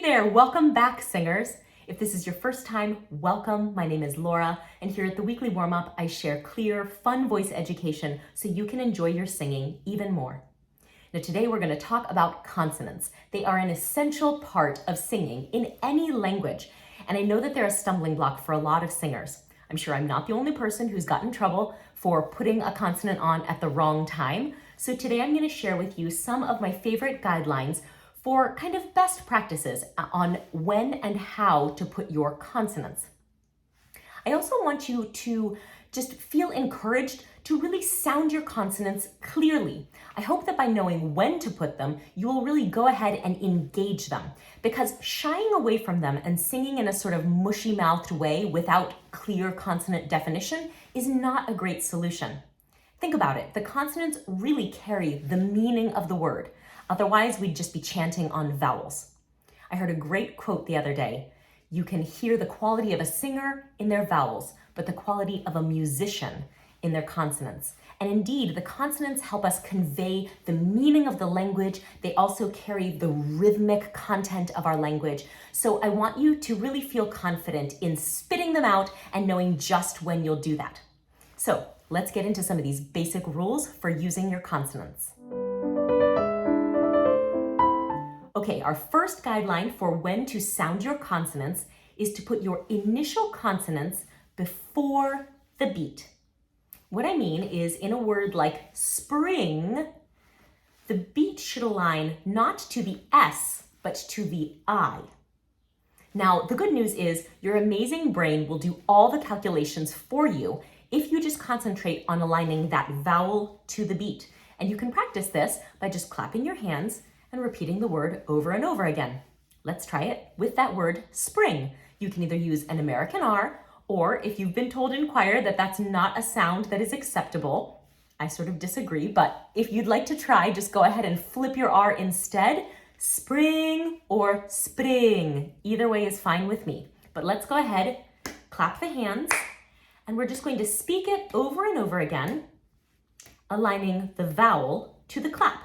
there, welcome back, singers. If this is your first time, welcome. My name is Laura, and here at the Weekly Warm-Up, I share clear, fun voice education so you can enjoy your singing even more. Now today we're going to talk about consonants. They are an essential part of singing in any language, and I know that they're a stumbling block for a lot of singers. I'm sure I'm not the only person who's gotten in trouble for putting a consonant on at the wrong time, so today I'm going to share with you some of my favorite guidelines for kind of best practices on when and how to put your consonants. I also want you to just feel encouraged to really sound your consonants clearly. I hope that by knowing when to put them, you will really go ahead and engage them, because shying away from them and singing in a sort of mushy-mouthed way without clear consonant definition is not a great solution. Think about it. The consonants really carry the meaning of the word. Otherwise, we'd just be chanting on vowels. I heard a great quote the other day. You can hear the quality of a singer in their vowels, but the quality of a musician in their consonants. And indeed, the consonants help us convey the meaning of the language. They also carry the rhythmic content of our language. So I want you to really feel confident in spitting them out and knowing just when you'll do that. So let's get into some of these basic rules for using your consonants. Okay, our first guideline for when to sound your consonants is to put your initial consonants before the beat. What I mean is, in a word like spring, the beat should align not to the S, but to the I. Now, the good news is your amazing brain will do all the calculations for you if you just concentrate on aligning that vowel to the beat. And you can practice this by just clapping your hands and repeating the word over and over again. Let's try it with that word spring. You can either use an American R, or if you've been told in choir that that's not a sound that is acceptable, I sort of disagree, but if you'd like to try, just go ahead and flip your R instead. Spring or spring. Either way is fine with me. But let's go ahead, clap the hands, and we're just going to speak it over and over again, aligning the vowel to the clap.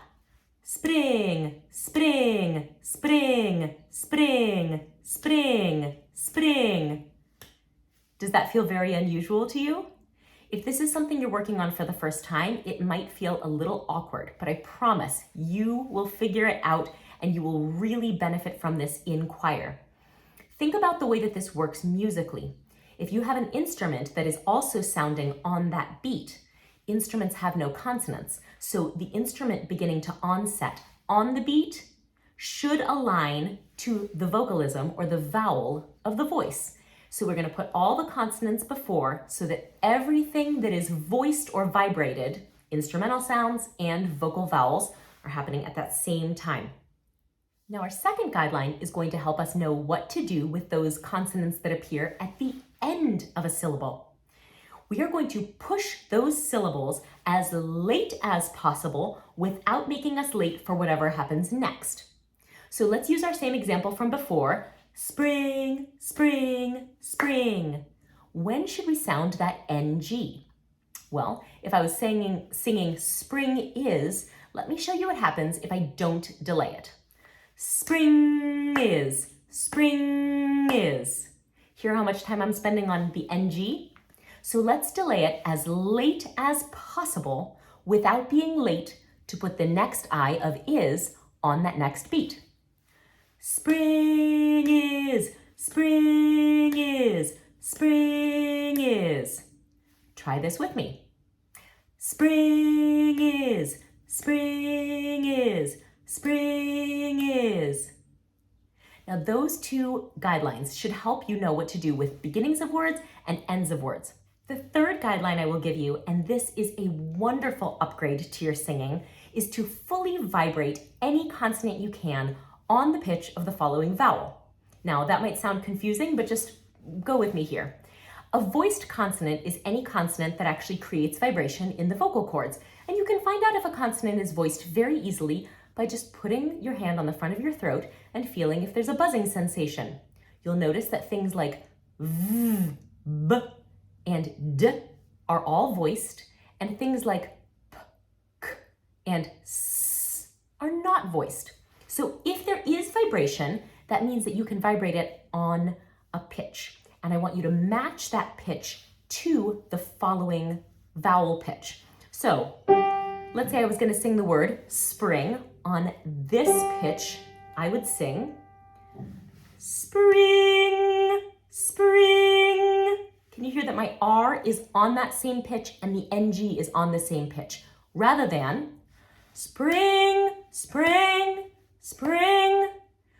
Spring, spring, spring, spring, spring, spring. Does that feel very unusual to you? If this is something you're working on for the first time, it might feel a little awkward, but I promise you will figure it out and you will really benefit from this in choir. Think about the way that this works musically. If you have an instrument that is also sounding on that beat, instruments have no consonants, so the instrument beginning to onset on the beat should align to the vocalism or the vowel of the voice. So we're going to put all the consonants before so that everything that is voiced or vibrated, instrumental sounds and vocal vowels, are happening at that same time. Now our second guideline is going to help us know what to do with those consonants that appear at the end of a syllable. We are going to push those syllables as late as possible without making us late for whatever happens next. So let's use our same example from before. Spring, spring, spring. When should we sound that NG? Well, if I was singing spring is, let me show you what happens if I don't delay it. Spring is, spring is. Hear how much time I'm spending on the NG? So let's delay it as late as possible without being late to put the next I of is on that next beat. Spring is, spring is, spring is. Try this with me. Spring is, spring is, spring is. Now those two guidelines should help you know what to do with beginnings of words and ends of words. The third guideline I will give you, and this is a wonderful upgrade to your singing, is to fully vibrate any consonant you can on the pitch of the following vowel. Now that might sound confusing, but just go with me here. A voiced consonant is any consonant that actually creates vibration in the vocal cords, and you can find out if a consonant is voiced very easily by just putting your hand on the front of your throat and feeling if there's a buzzing sensation. You'll notice that things like v, b, and d are all voiced, and things like p, k, and s are not voiced. So if there is vibration, that means that you can vibrate it on a pitch. And I want you to match that pitch to the following vowel pitch. So let's say I was going to sing the word spring. On this pitch, I would sing spring, spring. Can you hear that my R is on that same pitch and the NG is on the same pitch, rather than spring, spring, spring,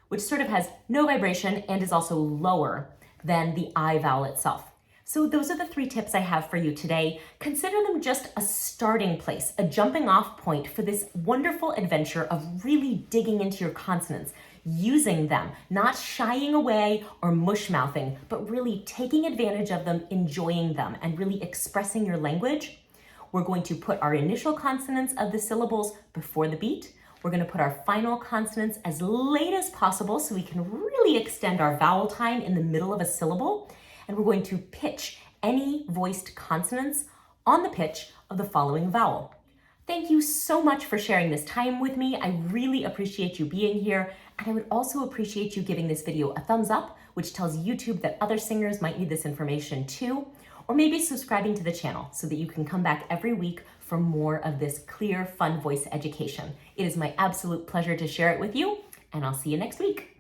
which sort of has no vibration and is also lower than the I vowel itself. So those are the 3 tips I have for you today. Consider them just a starting place, a jumping off point for this wonderful adventure of really digging into your consonants, using them, not shying away or mush mouthing, but really taking advantage of them, enjoying them, and really expressing your language. We're going to put our initial consonants of the syllables before the beat. We're going to put our final consonants as late as possible so we can really extend our vowel time in the middle of a syllable. And we're going to pitch any voiced consonants on the pitch of the following vowel. Thank you so much for sharing this time with me. I really appreciate you being here. And I would also appreciate you giving this video a thumbs up, which tells YouTube that other singers might need this information too. Or maybe subscribing to the channel so that you can come back every week for more of this clear, fun voice education. It is my absolute pleasure to share it with you, and I'll see you next week.